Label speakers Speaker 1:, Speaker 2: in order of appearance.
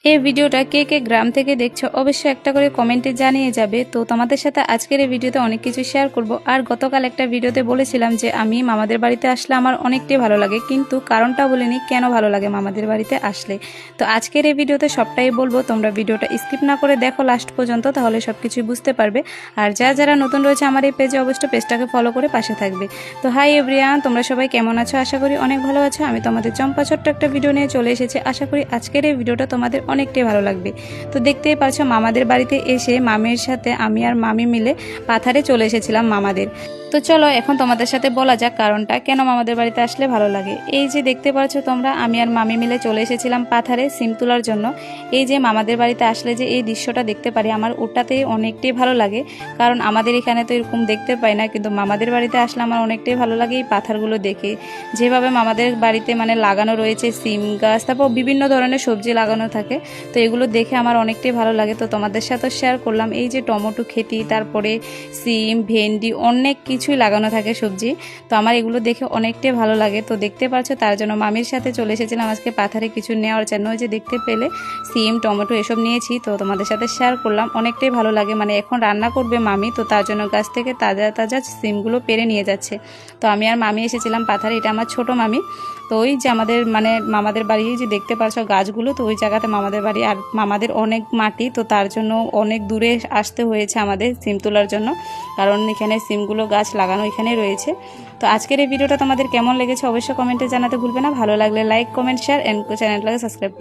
Speaker 1: এই ভিডিওটা কে কে গ্রাম থেকে দেখছো অবশ্যই একটা করে কমেন্টে জানিয়ে যাবে। তো তোমাদের সাথে আজকের এই ভিডিওতে অনেক কিছু শেয়ার করব। আর গতকাল একটা ভিডিওতে বলেছিলাম যে আমি মামাদের বাড়িতে আসলে আমার অনেকটাই ভালো লাগে, কিন্তু কারণটা বলিনি কেন ভালো লাগে মামাদের বাড়িতে আসলে। তো আজকের এই ভিডিওতে সবটাই বলবো, তোমরা ভিডিওটা স্কিপ না করে দেখো লাস্ট পর্যন্ত, তাহলে সব কিছুই বুঝতে পারবে। আর যারা নতুন রয়েছে আমার এই পেজে অবশ্যই পেজটাকে ফলো করে পাশে থাকবে। তো হাই এভরিওয়ান, তোমরা সবাই কেমন আছো? আশা করি অনেক ভালো আছো। আমি তোমাদের চম্পা ছোট্ট একটা ভিডিও নিয়ে চলে এসেছি। আশা করি আজকের এই ভিডিওটা তোমাদের অনেকটাই ভালো লাগবে। তো দেখতেই পাচ্ছো মামাদের বাড়িতে এসে মামির সাথে আমি আর মামি মিলে পাথারে চলে এসেছিলাম মামাদের। তো চলো এখন তোমাদের সাথে বলা যাক কারণটা কেন মামাদের বাড়িতে আসলে ভালো লাগে। এই যে দেখতে পাচ্ছ তোমরা, আমি আর মামি মিলে চলে এসেছিলাম পাথারে সিম তোলার জন্য। এই যে মামাদের বাড়িতে আসলে যে এই দৃশ্যটা দেখতে পারি আমার ওটাতেই অনেকটাই ভালো লাগে, কারণ আমাদের এখানে তো এরকম দেখতে পাই না, কিন্তু মামাদের বাড়িতে আসলে আমার অনেকটাই ভালো লাগে এই পাথারগুলো দেখে। যেভাবে মামাদের বাড়িতে মানে লাগানো রয়েছে সিম গাছ, তারপর বিভিন্ন ধরনের সবজি লাগানো থাকে, তো এগুলো দেখে আমার অনেকটাই ভালো লাগে। তো তোমাদের সাথে শেয়ার করলাম এই যে টমেটো খেতি, তারপরে সিম, ভেন্ডি, অনেক কিছুই লাগানো থাকে সবজি। তো আমার এগুলো দেখে অনেকটাই ভালো লাগে। তো দেখতে পাচ্ছ তার জন্য মামির সাথে চলে এসেছিলাম আজকে পাথারে কিছু নেওয়ার জন্য। ওই যে দেখতে পেলে সিম, টমেটো এসব নিয়েছি, তো তোমাদের সাথে শেয়ার করলাম। অনেকটাই ভালো লাগে, মানে এখন রান্না করবে মামি, তো তার জন্য গাছ থেকে তাজা তাজা সিমগুলো পেরে নিয়ে যাচ্ছে। তো আমি আর মামি এসেছিলাম পাথারে, এটা আমার ছোট মামি। তো ওই যে আমাদের মানে মামাদের বাড়ি যে দেখতে পাচ্ছ গাছগুলো, তো ওই জায়গাতে মামাদের বাড়ি, আর মামাদের অনেক মাটি, তো তার জন্য অনেক দূরে আসতে হয়েছে আমাদের সিম তোলার জন্য, কারণ এখানে সিমগুলো গাছ লাগানো এখানে রয়েছে। তো আজকের এই ভিডিওটা তোমাদের কেমন লেগেছে অবশ্যই কমেন্টে জানাতে ভুলবে না। ভালো লাগলে লাইক, কমেন্ট, শেয়ার এন্ড চ্যানেলটাকে সাবস্ক্রাইব।